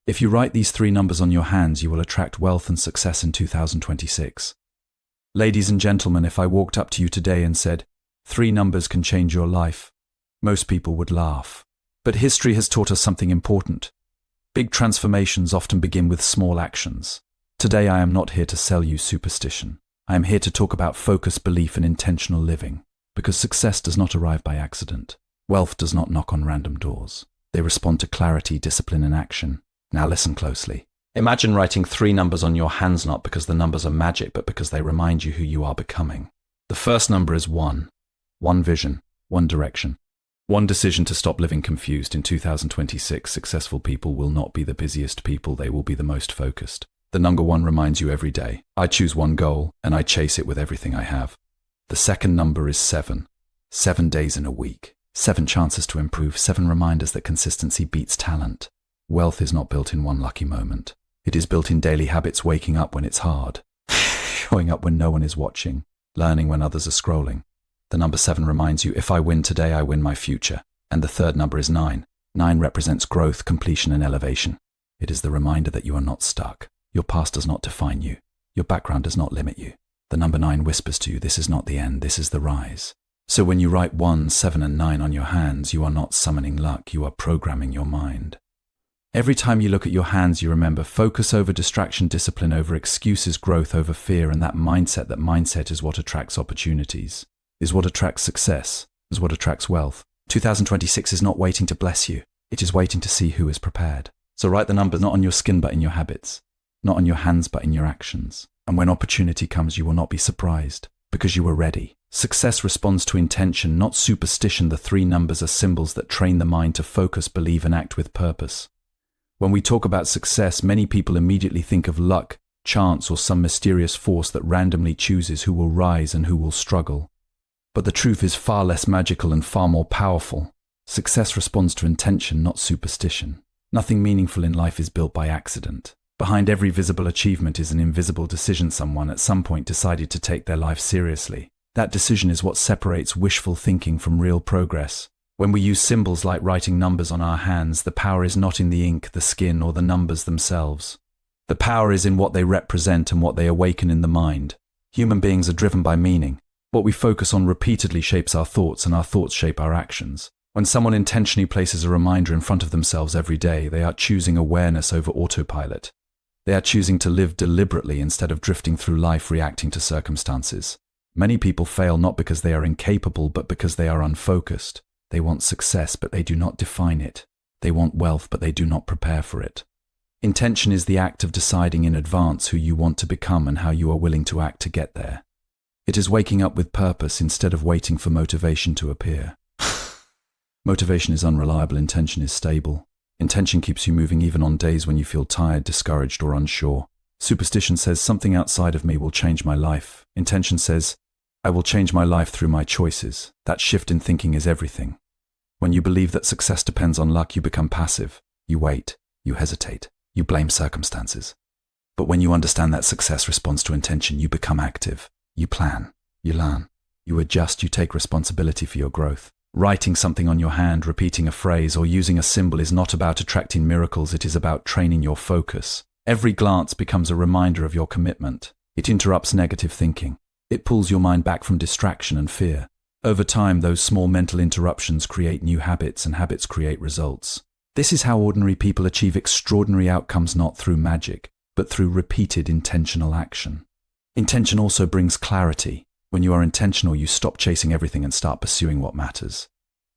If you write these 3 numbers on your hands, you will attract wealth and success in 2026. Ladies and gentlemen, if I walked up to you today and said, 3 numbers can change your life, most people would laugh. But history has taught us something important. Big transformations often begin with small actions. Today I am not here to sell you superstition. I am here to talk about focus, belief, and intentional living, because success does not arrive by accident. Wealth does not knock on random doors. They respond to clarity, discipline, and action. Now listen closely. Imagine writing 3 numbers on your hands, not because the numbers are magic, but because they remind you who you are becoming. The first number is 1. 1 vision, 1 direction. 1 decision to stop living confused. In 2026, successful people will not be the busiest people, they will be the most focused. The number 1 reminds you every day, I choose 1 goal, and I chase it with everything I have. The second number is 7. 7 days in a week. 7 chances to improve, 7 reminders that consistency beats talent. Wealth is not built in one lucky moment. It is built in daily habits, waking up when it's hard, showing up when no one is watching, learning when others are scrolling. The number 7 reminds you, if I win today, I win my future. And the third number is 9. 9 represents growth, completion, and elevation. It is the reminder that you are not stuck. Your past does not define you. Your background does not limit you. The number 9 whispers to you, this is not the end, this is the rise. So when you write 1, 7, and 9 on your hands, you are not summoning luck, you are programming your mind. Every time you look at your hands, you remember focus over distraction, discipline over excuses, growth over fear, and that mindset is what attracts opportunities, is what attracts success, is what attracts wealth. 2026 is not waiting to bless you. It is waiting to see who is prepared. So write the numbers not on your skin, but in your habits. Not on your hands, but in your actions. And when opportunity comes, you will not be surprised, because you are ready. Success responds to intention, not superstition. The 3 numbers are symbols that train the mind to focus, believe, and act with purpose. When we talk about success, many people immediately think of luck, chance, or some mysterious force that randomly chooses who will rise and who will struggle. But the truth is far less magical and far more powerful. Success responds to intention, not superstition. Nothing meaningful in life is built by accident. Behind every visible achievement is an invisible decision. Someone at some point decided to take their life seriously. That decision is what separates wishful thinking from real progress. When we use symbols like writing numbers on our hands, the power is not in the ink, the skin, or the numbers themselves. The power is in what they represent and what they awaken in the mind. Human beings are driven by meaning. What we focus on repeatedly shapes our thoughts, and our thoughts shape our actions. When someone intentionally places a reminder in front of themselves every day, they are choosing awareness over autopilot. They are choosing to live deliberately instead of drifting through life reacting to circumstances. Many people fail not because they are incapable, but because they are unfocused. They want success, but they do not define it. They want wealth, but they do not prepare for it. Intention is the act of deciding in advance who you want to become and how you are willing to act to get there. It is waking up with purpose instead of waiting for motivation to appear. Motivation is unreliable, intention is stable. Intention keeps you moving even on days when you feel tired, discouraged, or unsure. Superstition says something outside of me will change my life. Intention says, I will change my life through my choices. That shift in thinking is everything. When you believe that success depends on luck, you become passive. You wait, you hesitate, you blame circumstances. But when you understand that success responds to intention, you become active. You plan, you learn, you adjust, you take responsibility for your growth. Writing something on your hand, repeating a phrase, or using a symbol is not about attracting miracles, it is about training your focus. Every glance becomes a reminder of your commitment. It interrupts negative thinking. It pulls your mind back from distraction and fear. Over time, those small mental interruptions create new habits, and habits create results. This is how ordinary people achieve extraordinary outcomes, not through magic, but through repeated intentional action. Intention also brings clarity. When you are intentional, you stop chasing everything and start pursuing what matters.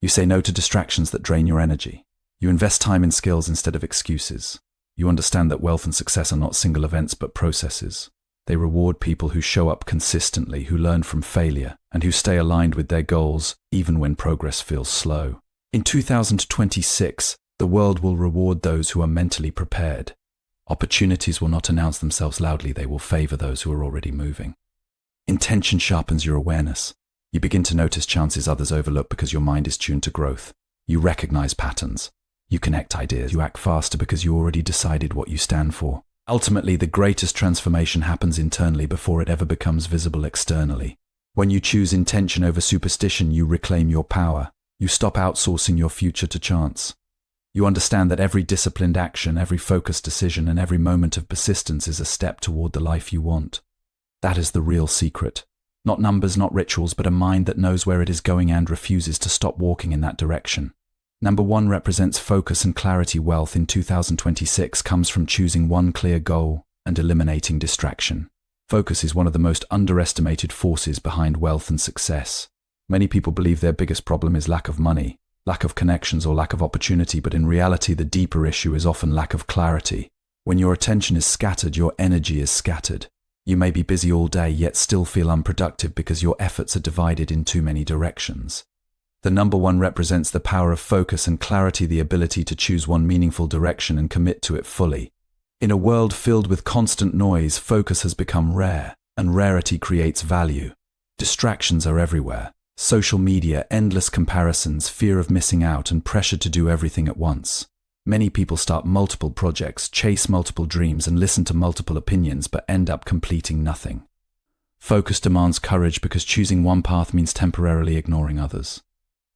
You say no to distractions that drain your energy. You invest time in skills instead of excuses. You understand that wealth and success are not single events but processes. They reward people who show up consistently, who learn from failure, and who stay aligned with their goals even when progress feels slow. In 2026, the world will reward those who are mentally prepared. Opportunities will not announce themselves loudly, they will favor those who are already moving. Intention sharpens your awareness. You begin to notice chances others overlook because your mind is tuned to growth. You recognize patterns. You connect ideas. You act faster because you already decided what you stand for. Ultimately, the greatest transformation happens internally before it ever becomes visible externally. When you choose intention over superstition, you reclaim your power. You stop outsourcing your future to chance. You understand that every disciplined action, every focused decision, and every moment of persistence is a step toward the life you want. That is the real secret. Not numbers, not rituals, but a mind that knows where it is going and refuses to stop walking in that direction. Number 1 represents focus and clarity. Wealth in 2026 comes from choosing one clear goal and eliminating distraction. Focus is one of the most underestimated forces behind wealth and success. Many people believe their biggest problem is lack of money, lack of connections, or lack of opportunity, but in reality the deeper issue is often lack of clarity. When your attention is scattered, your energy is scattered. You may be busy all day yet still feel unproductive because your efforts are divided in too many directions. The number 1 represents the power of focus and clarity, the ability to choose one meaningful direction and commit to it fully. In a world filled with constant noise, focus has become rare, and rarity creates value. Distractions are everywhere. Social media, endless comparisons, fear of missing out, and pressure to do everything at once. Many people start multiple projects, chase multiple dreams, and listen to multiple opinions, but end up completing nothing. Focus demands courage because choosing one path means temporarily ignoring others.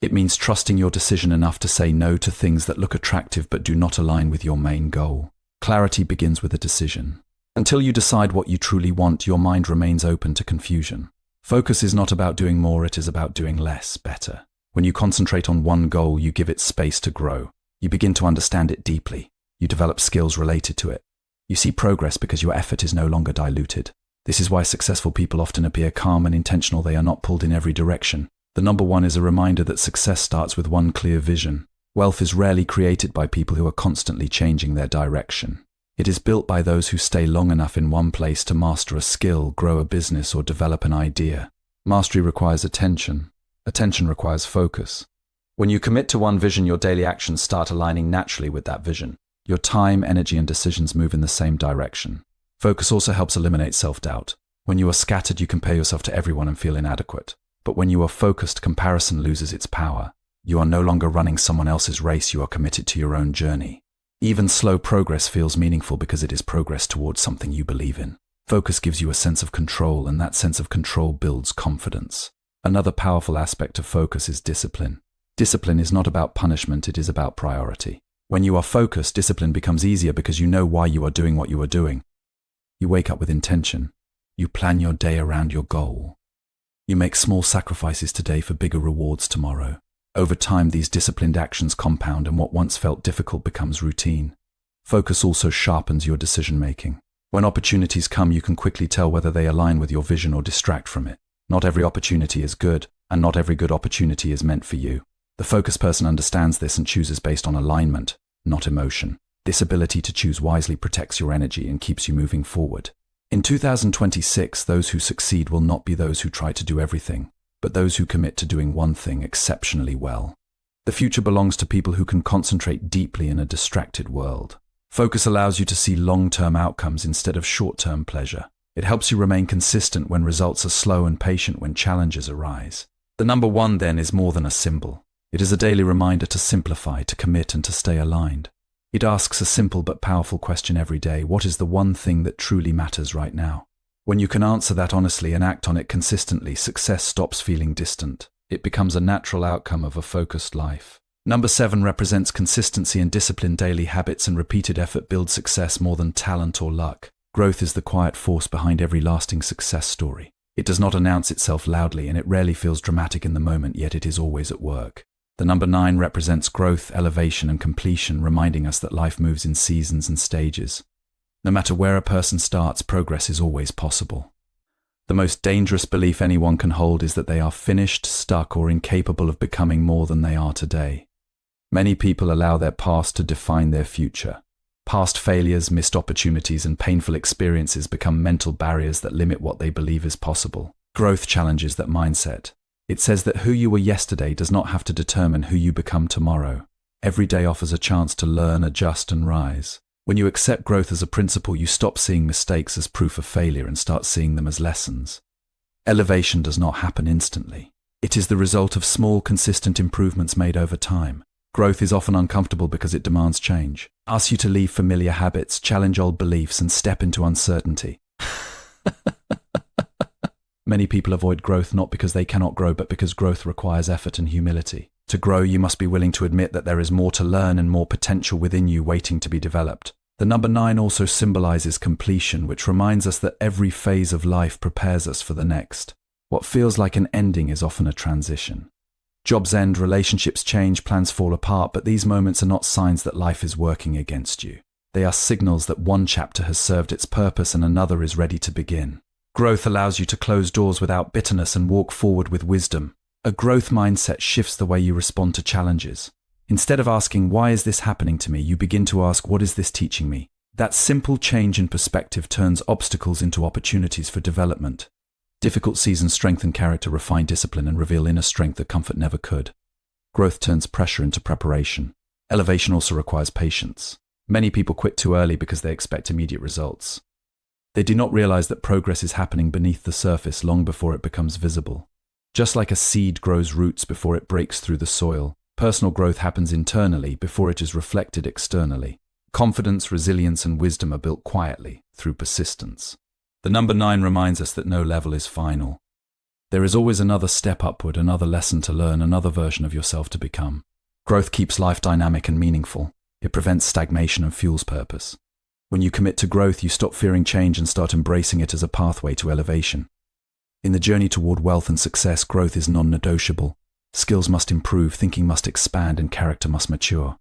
It means trusting your decision enough to say no to things that look attractive but do not align with your main goal. Clarity begins with a decision. Until you decide what you truly want, your mind remains open to confusion. Focus is not about doing more, it is about doing less, better. When you concentrate on one goal, you give it space to grow. You begin to understand it deeply. You develop skills related to it. You see progress because your effort is no longer diluted. This is why successful people often appear calm and intentional. They are not pulled in every direction. The number 1 is a reminder that success starts with one clear vision. Wealth is rarely created by people who are constantly changing their direction. It is built by those who stay long enough in one place to master a skill, grow a business, or develop an idea. Mastery requires attention. Attention requires focus. When you commit to one vision, your daily actions start aligning naturally with that vision. Your time, energy, and decisions move in the same direction. Focus also helps eliminate self-doubt. When you are scattered, you compare yourself to everyone and feel inadequate. But when you are focused, comparison loses its power. You are no longer running someone else's race, you are committed to your own journey. Even slow progress feels meaningful because it is progress towards something you believe in. Focus gives you a sense of control, and that sense of control builds confidence. Another powerful aspect of focus is discipline. Discipline is not about punishment, it is about priority. When you are focused, discipline becomes easier because you know why you are doing what you are doing. You wake up with intention. You plan your day around your goal. You make small sacrifices today for bigger rewards tomorrow. Over time, these disciplined actions compound, and what once felt difficult becomes routine. Focus also sharpens your decision-making. When opportunities come, you can quickly tell whether they align with your vision or distract from it. Not every opportunity is good, and not every good opportunity is meant for you. The focused person understands this and chooses based on alignment, not emotion. This ability to choose wisely protects your energy and keeps you moving forward. In 2026, those who succeed will not be those who try to do everything, but those who commit to doing one thing exceptionally well. The future belongs to people who can concentrate deeply in a distracted world. Focus allows you to see long-term outcomes instead of short-term pleasure. It helps you remain consistent when results are slow and patient when challenges arise. The number 1 then is more than a symbol. It is a daily reminder to simplify, to commit, and to stay aligned. It asks a simple but powerful question every day: what is the one thing that truly matters right now? When you can answer that honestly and act on it consistently, success stops feeling distant. It becomes a natural outcome of a focused life. Number 7 represents consistency and discipline. Daily habits and repeated effort build success more than talent or luck. Growth is the quiet force behind every lasting success story. It does not announce itself loudly, and it rarely feels dramatic in the moment, yet it is always at work. The number 9 represents growth, elevation, and completion, reminding us that life moves in seasons and stages. No matter where a person starts, progress is always possible. The most dangerous belief anyone can hold is that they are finished, stuck, or incapable of becoming more than they are today. Many people allow their past to define their future. Past failures, missed opportunities, and painful experiences become mental barriers that limit what they believe is possible. Growth challenges that mindset. It says that who you were yesterday does not have to determine who you become tomorrow. Every day offers a chance to learn, adjust, and rise. When you accept growth as a principle, you stop seeing mistakes as proof of failure and start seeing them as lessons. Elevation does not happen instantly. It is the result of small, consistent improvements made over time. Growth is often uncomfortable because it demands change. It asks you to leave familiar habits, challenge old beliefs, and step into uncertainty. Many people avoid growth not because they cannot grow, but because growth requires effort and humility. To grow, you must be willing to admit that there is more to learn and more potential within you waiting to be developed. The number 9 also symbolizes completion, which reminds us that every phase of life prepares us for the next. What feels like an ending is often a transition. Jobs end, relationships change, plans fall apart, but these moments are not signs that life is working against you. They are signals that one chapter has served its purpose and another is ready to begin. Growth allows you to close doors without bitterness and walk forward with wisdom. A growth mindset shifts the way you respond to challenges. Instead of asking, "Why is this happening to me?" you begin to ask, "What is this teaching me?" That simple change in perspective turns obstacles into opportunities for development. Difficult seasons strengthen character, refine discipline, and reveal inner strength that comfort never could. Growth turns pressure into preparation. Elevation also requires patience. Many people quit too early because they expect immediate results. They do not realize that progress is happening beneath the surface long before it becomes visible. Just like a seed grows roots before it breaks through the soil, personal growth happens internally before it is reflected externally. Confidence, resilience, and wisdom are built quietly through persistence. The number 9 reminds us that no level is final. There is always another step upward, another lesson to learn, another version of yourself to become. Growth keeps life dynamic and meaningful. It prevents stagnation and fuels purpose. When you commit to growth, you stop fearing change and start embracing it as a pathway to elevation. In the journey toward wealth and success, growth is non-negotiable. Skills must improve, thinking must expand, and character must mature.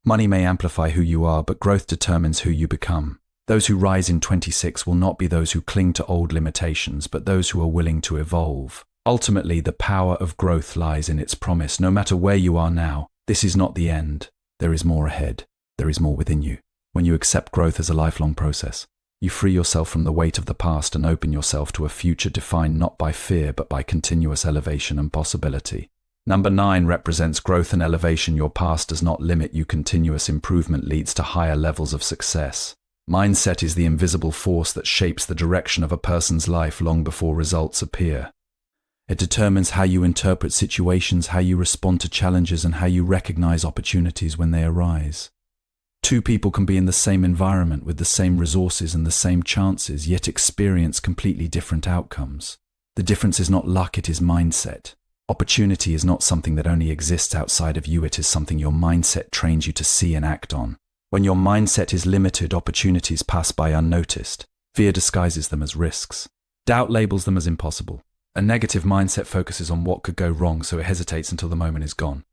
Money may amplify who you are, but growth determines who you become. Those who rise in 26 will not be those who cling to old limitations, but those who are willing to evolve. Ultimately, the power of growth lies in its promise. No matter where you are now, this is not the end. There is more ahead. There is more within you. When you accept growth as a lifelong process, you free yourself from the weight of the past and open yourself to a future defined not by fear, but by continuous elevation and possibility. Number 9 represents growth and elevation. Your past does not limit you. Continuous improvement leads to higher levels of success. Mindset is the invisible force that shapes the direction of a person's life long before results appear. It determines how you interpret situations, how you respond to challenges, and how you recognize opportunities when they arise. Two people can be in the same environment with the same resources and the same chances, yet experience completely different outcomes. The difference is not luck, it is mindset. Opportunity is not something that only exists outside of you, it is something your mindset trains you to see and act on. When your mindset is limited, opportunities pass by unnoticed. Fear disguises them as risks. Doubt labels them as impossible. A negative mindset focuses on what could go wrong, so it hesitates until the moment is gone.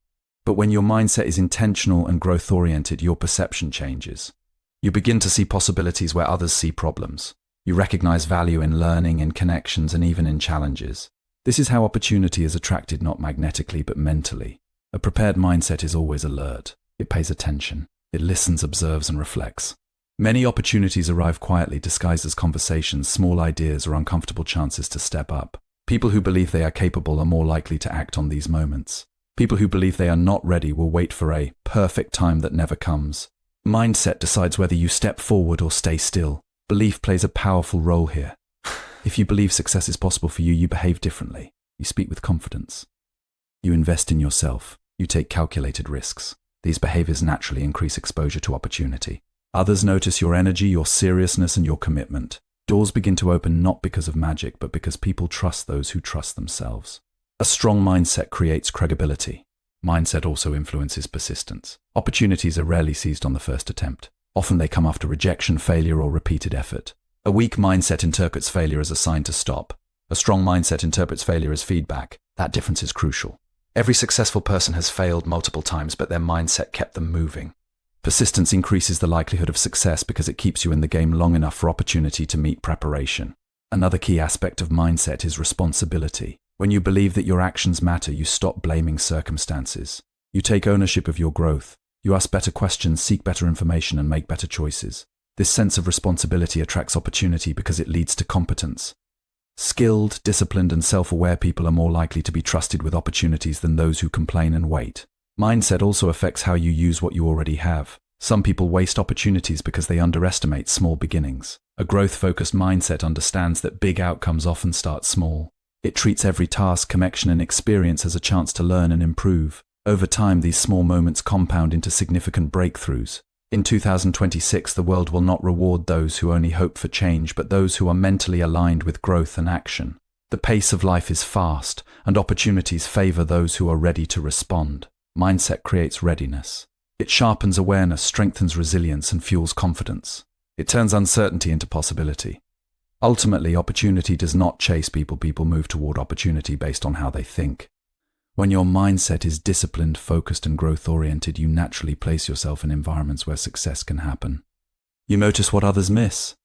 But when your mindset is intentional and growth-oriented, your perception changes. You begin to see possibilities where others see problems. You recognize value in learning, in connections, and even in challenges. This is how opportunity is attracted not magnetically but mentally. A prepared mindset is always alert. It pays attention. It listens, observes, and reflects. Many opportunities arrive quietly, disguised as conversations, small ideas, or uncomfortable chances to step up. People who believe they are capable are more likely to act on these moments. People who believe they are not ready will wait for a perfect time that never comes. Mindset decides whether you step forward or stay still. Belief plays a powerful role here. If you believe success is possible for you, you behave differently. You speak with confidence. You invest in yourself. You take calculated risks. These behaviors naturally increase exposure to opportunity. Others notice your energy, your seriousness, and your commitment. Doors begin to open not because of magic, but because people trust those who trust themselves. A strong mindset creates credibility. Mindset also influences persistence. Opportunities are rarely seized on the first attempt. Often they come after rejection, failure, or repeated effort. A weak mindset interprets failure as a sign to stop. A strong mindset interprets failure as feedback. That difference is crucial. Every successful person has failed multiple times, but their mindset kept them moving. Persistence increases the likelihood of success because it keeps you in the game long enough for opportunity to meet preparation. Another key aspect of mindset is responsibility. When you believe that your actions matter, you stop blaming circumstances. You take ownership of your growth. You ask better questions, seek better information, and make better choices. This sense of responsibility attracts opportunity because it leads to competence. Skilled, disciplined, and self-aware people are more likely to be trusted with opportunities than those who complain and wait. Mindset also affects how you use what you already have. Some people waste opportunities because they underestimate small beginnings. A growth-focused mindset understands that big outcomes often start small. It treats every task, connection, and experience as a chance to learn and improve. Over time, these small moments compound into significant breakthroughs. In 2026, the world will not reward those who only hope for change, but those who are mentally aligned with growth and action. The pace of life is fast, and opportunities favor those who are ready to respond. Mindset creates readiness. It sharpens awareness, strengthens resilience, and fuels confidence. It turns uncertainty into possibility. Ultimately, opportunity does not chase people. People move toward opportunity based on how they think. When your mindset is disciplined, focused, and growth-oriented, you naturally place yourself in environments where success can happen. You notice what others miss.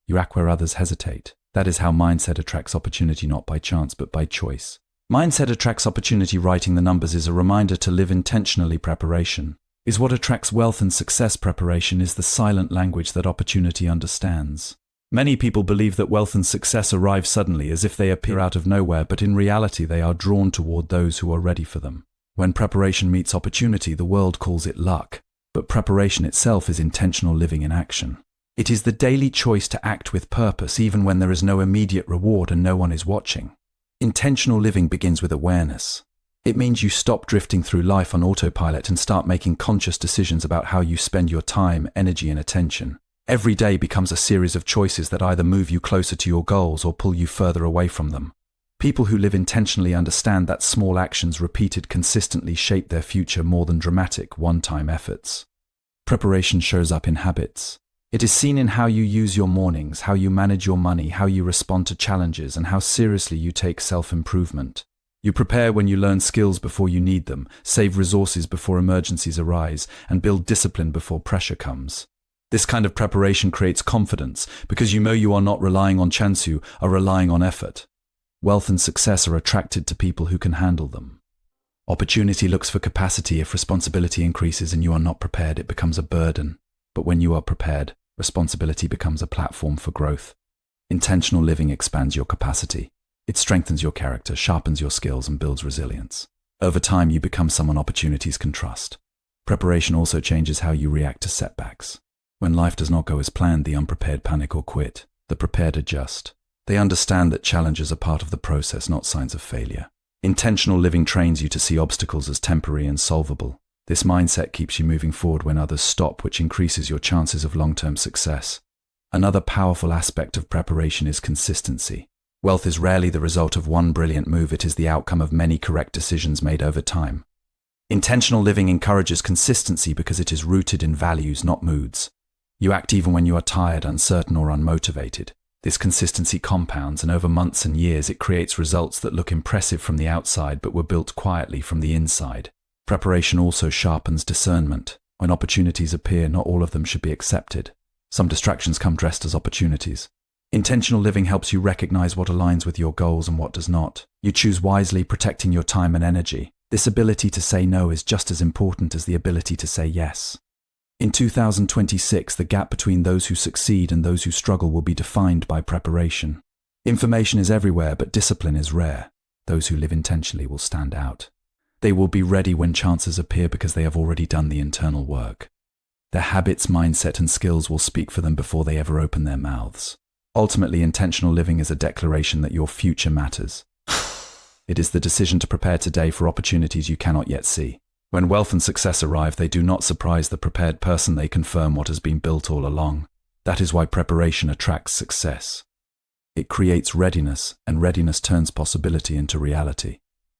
You act where others hesitate. That is how mindset attracts opportunity, not by chance, but by choice. Mindset attracts opportunity. Writing the numbers is a reminder to live intentionally. Preparation is what attracts wealth and success. Preparation is the silent language that opportunity understands. Many people believe that wealth and success arrive suddenly, as if they appear out of nowhere, but in reality they are drawn toward those who are ready for them. When preparation meets opportunity, the world calls it luck, but preparation itself is intentional living in action. It is the daily choice to act with purpose even when there is no immediate reward and no one is watching. Intentional living begins with awareness. It means you stop drifting through life on autopilot and start making conscious decisions about how you spend your time, energy, and attention. Every day becomes a series of choices that either move you closer to your goals or pull you further away from them. People who live intentionally understand that small actions repeated consistently shape their future more than dramatic, one-time efforts. Preparation shows up in habits. It is seen in how you use your mornings, how you manage your money, how you respond to challenges, and how seriously you take self-improvement. You prepare when you learn skills before you need them, save resources before emergencies arise, and build discipline before pressure comes. This kind of preparation creates confidence because you know you are not relying on chance, you are relying on effort. Wealth and success are attracted to people who can handle them. Opportunity looks for capacity. If responsibility increases and you are not prepared, it becomes a burden. But when you are prepared, responsibility becomes a platform for growth. Intentional living expands your capacity. It strengthens your character, sharpens your skills, and builds resilience. Over time, you become someone opportunities can trust. Preparation also changes how you react to setbacks. When life does not go as planned, the unprepared panic or quit. The prepared adjust. They understand that challenges are part of the process, not signs of failure. Intentional living trains you to see obstacles as temporary and solvable. This mindset keeps you moving forward when others stop, which increases your chances of long-term success. Another powerful aspect of preparation is consistency. Wealth is rarely the result of one brilliant move. It is the outcome of many correct decisions made over time. Intentional living encourages consistency because it is rooted in values, not moods. You act even when you are tired, uncertain, or unmotivated. This consistency compounds, and over months and years it creates results that look impressive from the outside but were built quietly from the inside. Preparation also sharpens discernment. When opportunities appear, not all of them should be accepted. Some distractions come dressed as opportunities. Intentional living helps you recognize what aligns with your goals and what does not. You choose wisely, protecting your time and energy. This ability to say no is just as important as the ability to say yes. In 2026, the gap between those who succeed and those who struggle will be defined by preparation. Information is everywhere, but discipline is rare. Those who live intentionally will stand out. They will be ready when chances appear because they have already done the internal work. Their habits, mindset, and skills will speak for them before they ever open their mouths. Ultimately, intentional living is a declaration that your future matters. It is the decision to prepare today for opportunities you cannot yet see. When wealth and success arrive, they do not surprise the prepared person, they confirm what has been built all along. That is why preparation attracts success. It creates readiness, and readiness turns possibility into reality.